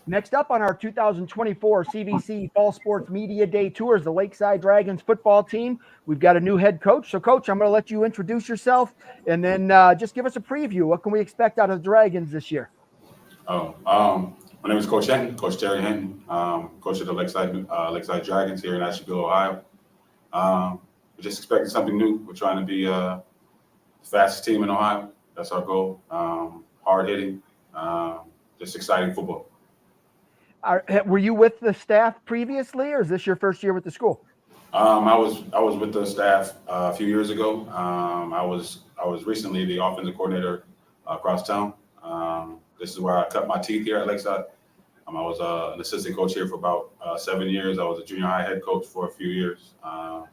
Next up on our 2024 CVC Fall Sports Media Day Tour is the Lakeside Dragons football team. We've got a new head coach. So, Coach, I'm going to let you introduce yourself and then just give us a preview. What can we expect out of the Dragons this year? My name is Coach Hinton, Coach Terry Hinton, coach of the Lakeside Dragons here in Asheville, Ohio. We're just expecting something new. We're trying to be the fastest team in Ohio. That's our goal. Hard hitting, just exciting football. Were you with the staff previously, or is this your first year with the school? I was with the staff a few years ago. I was recently the offensive coordinator across town. This is where I cut my teeth here at Lakeside. I was an assistant coach here for about 7 years. I was a junior high head coach for a few years. I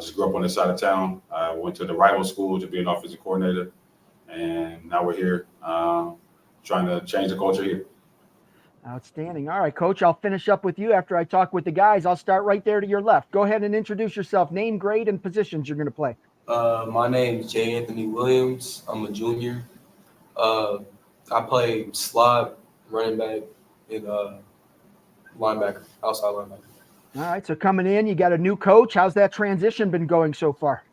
just grew up on this side of town. I went to the rival school to be an offensive coordinator, and now we're here trying to change the culture here. Outstanding. All right, Coach, I'll finish up with you after I talk with the guys. I'll start right there to your left. Go ahead and introduce yourself, name, grade, and positions you're going to play. My name is J. Anthony Williams. I'm a junior. I play slot, running back, and linebacker, outside linebacker. All right, so coming in, you got a new coach. How's that transition been going so far?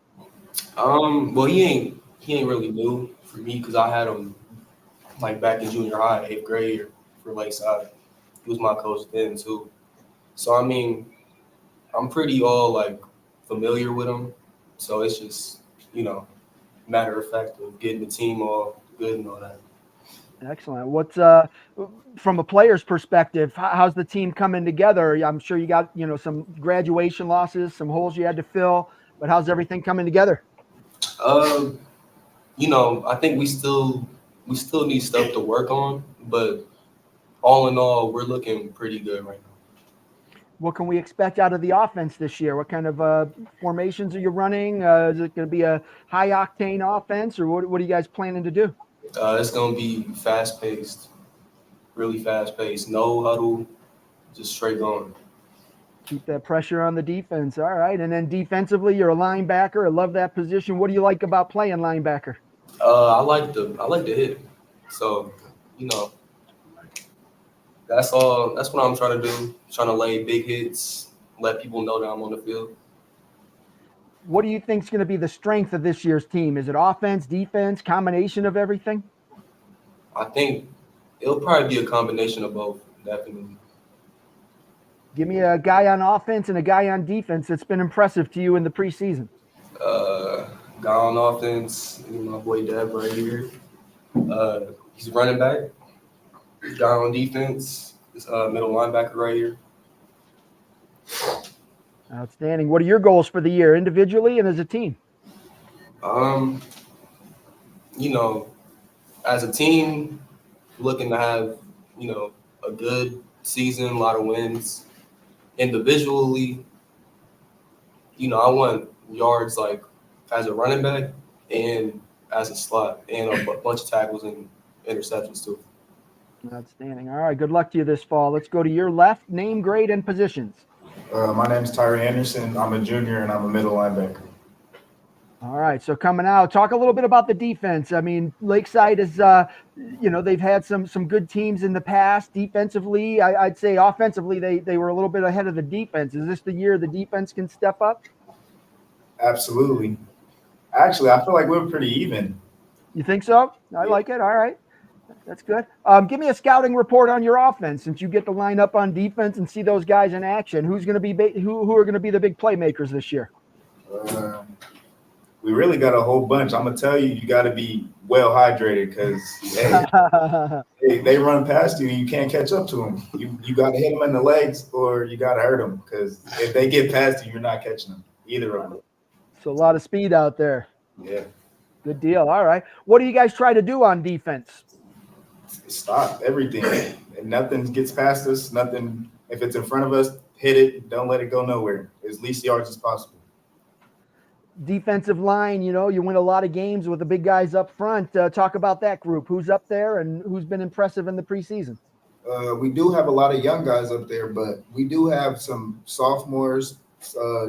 Well, he ain't really new for me because I had him like back in junior high, 8th grade for Lakeside. He was my coach then too. So I mean, I'm pretty all like familiar with him. So it's just, matter of fact of getting the team all good and all that. Excellent. What's from a player's perspective, how's the team coming together? I'm sure you got, some graduation losses, some holes you had to fill, but how's everything coming together? I think we still need stuff to work on, but all in all, we're looking pretty good right now. What can we expect out of the offense this year? What kind of formations are you running? Is it going to be a high octane offense, or what are you guys planning to do? It's going to be fast-paced, really fast-paced. No huddle, just straight going. Keep that pressure on the defense. All right. And then defensively, you're a linebacker. I love that position. What do you like about playing linebacker? I like to hit. So, that's all. That's what I'm trying to do. Trying to lay big hits, let people know that I'm on the field. What do you think is going to be the strength of this year's team? Is it offense, defense, combination of everything? I think it'll probably be a combination of both, definitely. Give me a guy on offense and a guy on defense that's been impressive to you in the preseason. Guy on offense, my boy Dev right here. He's running back. Guy on defense, middle linebacker right here. Outstanding. What are your goals for the year, individually and as a team? As a team, looking to have, a good season, a lot of wins. Individually, I want yards like as a running back and as a slot and a bunch of tackles and interceptions too. Outstanding. All right. Good luck to you this fall. Let's go to your left, name, grade, and positions. My name is Tyree Anderson. I'm a junior and I'm a middle linebacker. All right. So coming out, talk a little bit about the defense. I mean, Lakeside is, they've had some good teams in the past. Defensively, I'd say offensively, they were a little bit ahead of the defense. Is this the year the defense can step up? Absolutely. Actually, I feel like we're pretty even. You think so? I like it. All right. That's good. Give me a scouting report on your offense since you get to line up on defense and see those guys in action. Who's going to be who are going to be the big playmakers this year? We really got a whole bunch. I'm gonna tell you, you got to be well hydrated because they run past you and you can't catch up to them. You got to hit them in the legs or you got to hurt them because if they get past you, you're not catching them. Either of them. So a lot of speed out there. Yeah. Good deal. All right. What do you guys try to do on defense? Stop everything. And nothing gets past us. Nothing. If it's in front of us, hit it. Don't let it go nowhere. As least yards as possible. Defensive line, you win a lot of games with the big guys up front. Talk about that group. Who's up there and who's been impressive in the preseason? We do have a lot of young guys up there, but we do have some sophomores,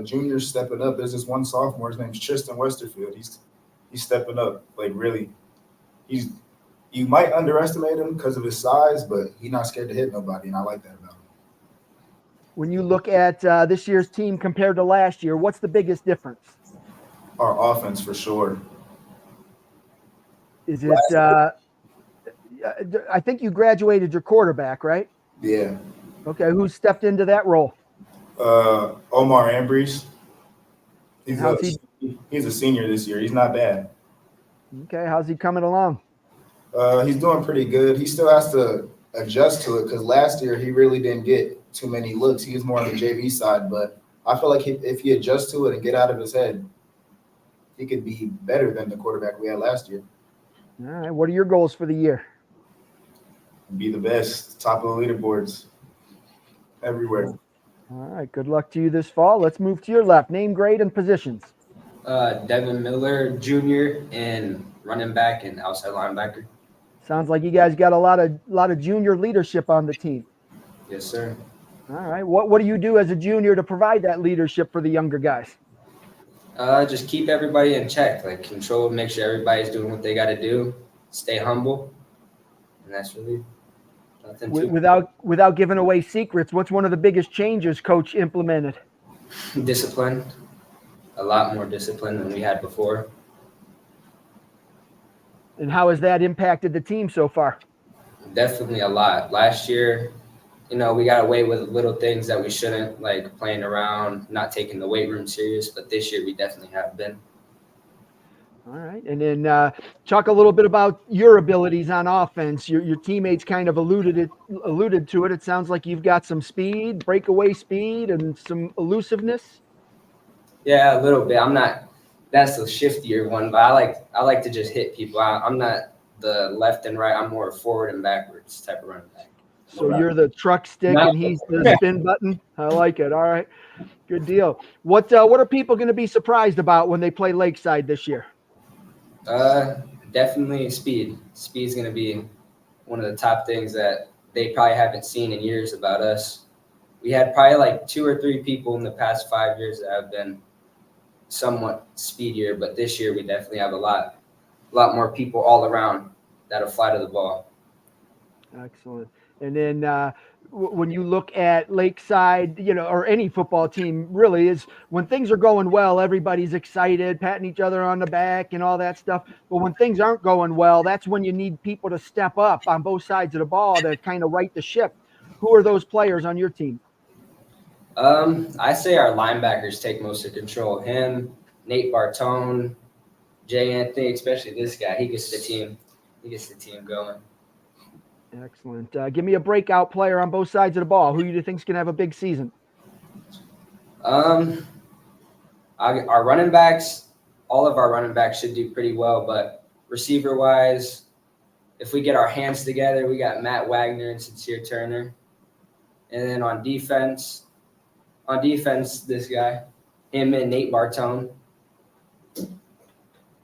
juniors stepping up. There's this one sophomore. His name's Tristan Westerfield. He's stepping up. Like really, he's you might underestimate him because of his size, but he's not scared to hit nobody, and I like that about him. When you look at this year's team compared to last year, what's the biggest difference? Our offense for sure. Is it? I think you graduated your quarterback, right? Yeah. Okay, who stepped into that role? Omar Ambries. How's he? He's a senior this year. He's not bad. Okay, how's he coming along? He's doing pretty good. He still has to adjust to it because last year he really didn't get too many looks. He was more on the JV side, but I feel like if he adjusts to it and get out of his head, he could be better than the quarterback we had last year. All right, what are your goals for the year? Be the best, top of the leaderboards everywhere. All right, good luck to you this fall. Let's move to your left. Name, grade, and positions. Devin Miller, junior, and running back and outside linebacker. Sounds like you guys got a lot of junior leadership on the team. Yes, sir. All right, what do you do as a junior to provide that leadership for the younger guys? Just keep everybody in check, like control, make sure everybody's doing what they got to do, stay humble, and that's really nothing. Without giving away secrets, what's one of the biggest changes Coach implemented? Discipline, a lot more discipline than we had before. And how has that impacted the team so far? Definitely a lot. Last year, we got away with little things that we shouldn't, like playing around, not taking the weight room serious, but this year we definitely have been. All right. And then talk a little bit about your abilities on offense. Your teammates kind of alluded to it. It sounds like you've got some speed, breakaway speed, and some elusiveness. Yeah, a little bit. That's the shiftier one, but I like to just hit people. I'm not the left and right. I'm more forward and backwards type of running back. So you're the truck stick and he's the spin button. I like it. All right. Good deal. What are people going to be surprised about when they play Lakeside this year? Definitely speed. Speed's going to be one of the top things that they probably haven't seen in years about us. We had probably like 2 or 3 people in the past 5 years that have been somewhat speedier, but this year we definitely have a lot more people all around that'll fly to the ball. Excellent. And then when you look at Lakeside, or any football team really, is when things are going well, everybody's excited, patting each other on the back and all that stuff. But when things aren't going well, that's when you need people to step up on both sides of the ball to kind of right the ship. Who are those players on your team? I say our linebackers take most of control. Him, Nate Bartone, Jay Anthony, especially this guy. He gets the team going. Excellent. Give me a breakout player on both sides of the ball. Who do you think's going to have a big season? Our running backs, all of our running backs should do pretty well, but receiver-wise, if we get our hands together, we got Matt Wagner and Sincere Turner. And then on defense, this guy, him and Nate Bartone.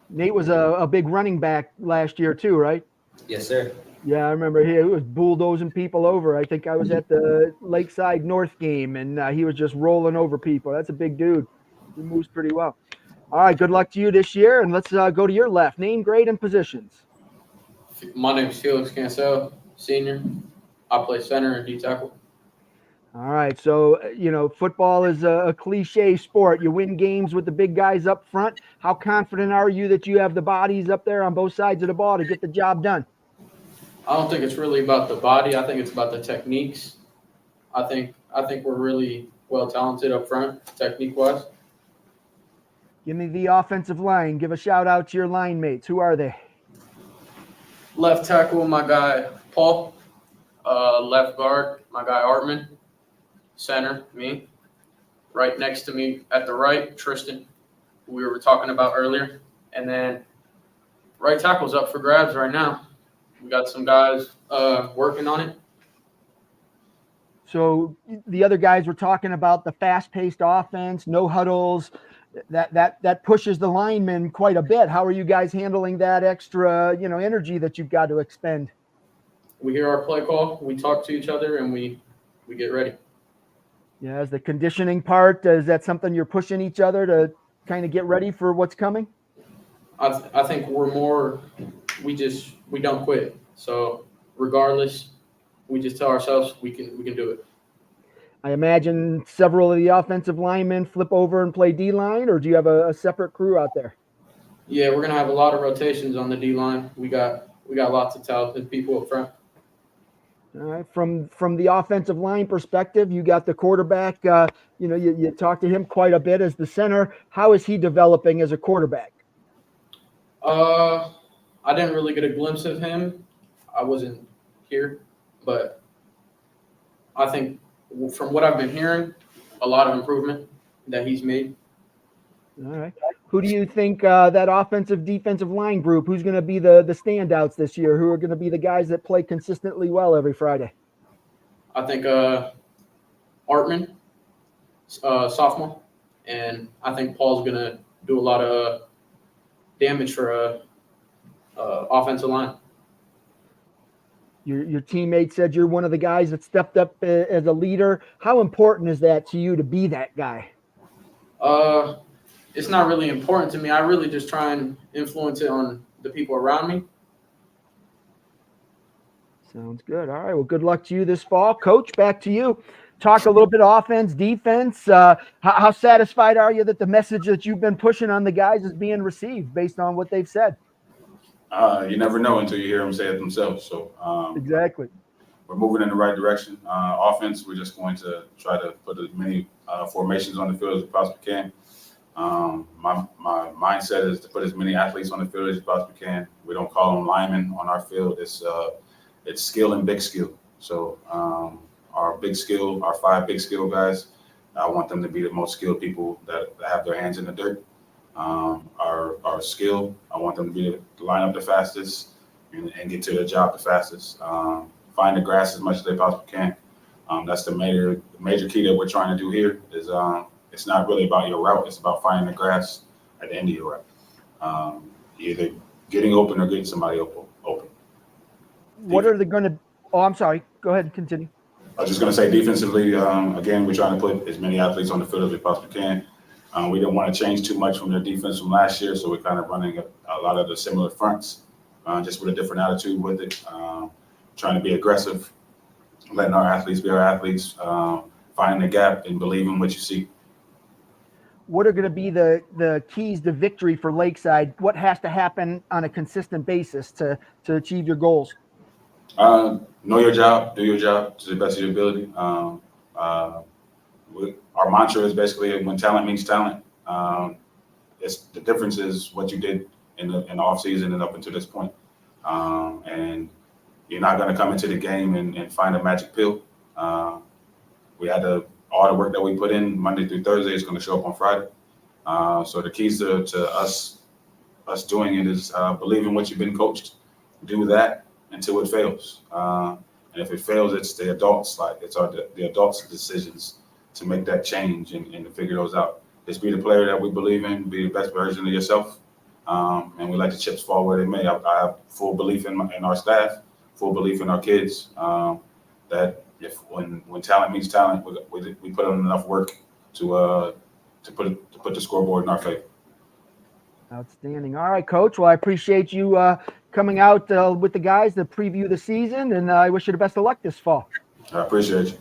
Nate was a big running back last year too, right? Yes, sir. Yeah, I remember he was bulldozing people over. I think I was at the Lakeside North game, and he was just rolling over people. That's a big dude. He moves pretty well. All right, good luck to you this year, and let's go to your left. Name, grade, and positions. My name is Felix Cancel, senior. I play center and D tackle. All right, so, football is a cliche sport. You win games with the big guys up front. How confident are you that you have the bodies up there on both sides of the ball to get the job done? I don't think it's really about the body. I think it's about the techniques. I think we're really well talented up front, technique wise. Give me the offensive line. Give a shout out to your line mates. Who are they? Left tackle, my guy Paul. Left guard, my guy Artman. Center, me. Right next to me at the right, Tristan, who we were talking about earlier. And then right tackle's up for grabs right now. We got some guys working on it. So the other guys were talking about the fast-paced offense, no huddles. That pushes the linemen quite a bit. How are you guys handling that extra, energy that you've got to expend? We hear our play call, we talk to each other, and we get ready. Yeah, is the conditioning part, is that something you're pushing each other to kind of get ready for what's coming? I think we're more we don't quit. So regardless, we just tell ourselves we can do it. I imagine several of the offensive linemen flip over and play D-line, or do you have a separate crew out there? Yeah, we're gonna have a lot of rotations on the D line. We got lots of talented people up front. All right. From the offensive line perspective, you got the quarterback. You talk to him quite a bit as the center. How is he developing as a quarterback? I didn't really get a glimpse of him. I wasn't here, but I think from what I've been hearing, a lot of improvement that he's made. All right. Who do you think that offensive defensive line group? Who's going to be the standouts this year? Who are going to be the guys that play consistently well every Friday? I think Artman, sophomore, and I think Paul's gonna do a lot of damage for offensive line. Your teammate said you're one of the guys that stepped up as a leader. How important is that to you to be that guy? It's not really important to me. I really just try and influence it on the people around me. Sounds good. All right. Well, good luck to you this fall. Coach, back to you. Talk a little bit of offense, defense. How satisfied are you that the message that you've been pushing on the guys is being received based on what they've said? You never know until you hear them say it themselves. So Exactly. we're moving in the right direction. Offense, we're just going to try to put as many formations on the field as we possibly can. My mindset is to put as many athletes on the field as you possibly can. We don't call them linemen on our field. It's skill and big skill. So our big skill, our 5 big skill guys, I want them to be the most skilled people that have their hands in the dirt. Our skill, I want them to be to line up the fastest and get to their job the fastest. Find the grass as much as they possibly can. That's the major key that we're trying to do here is it's not really about your route. It's about finding the grass at the end of your route. Either getting open or getting somebody open. What are they going to – oh, I'm sorry. Go ahead and continue. I was just going to say defensively, again, we're trying to put as many athletes on the field as we possibly can. We didn't want to change too much from their defense from last year, so we're kind of running a lot of the similar fronts, just with a different attitude with it. Trying to be aggressive, letting our athletes be our athletes, finding the gap and believing what you see. What are going to be the keys to victory for Lakeside? What has to happen on a consistent basis to achieve your goals? Know your job, do your job to the best of your ability. Our mantra is basically when talent meets talent. It's the difference is what you did in the off season and up until this point. And you're not going to come into the game and find a magic pill. We had all the work that we put in Monday through Thursday is going to show up on Friday. So the keys to us doing it is believing what you've been coached. Do that until it fails. And if it fails, it's the adults. It's the adults' decisions to make that change and to figure those out. Just be the player that we believe in. Be the best version of yourself. And we let the chips fall where they may. I have full belief in our staff, full belief in our kids. That if when talent meets talent, we put in enough work to put the scoreboard in our favor. Outstanding. All right, Coach. Well, I appreciate you coming out with the guys to preview the season, and I wish you the best of luck this fall. I appreciate you.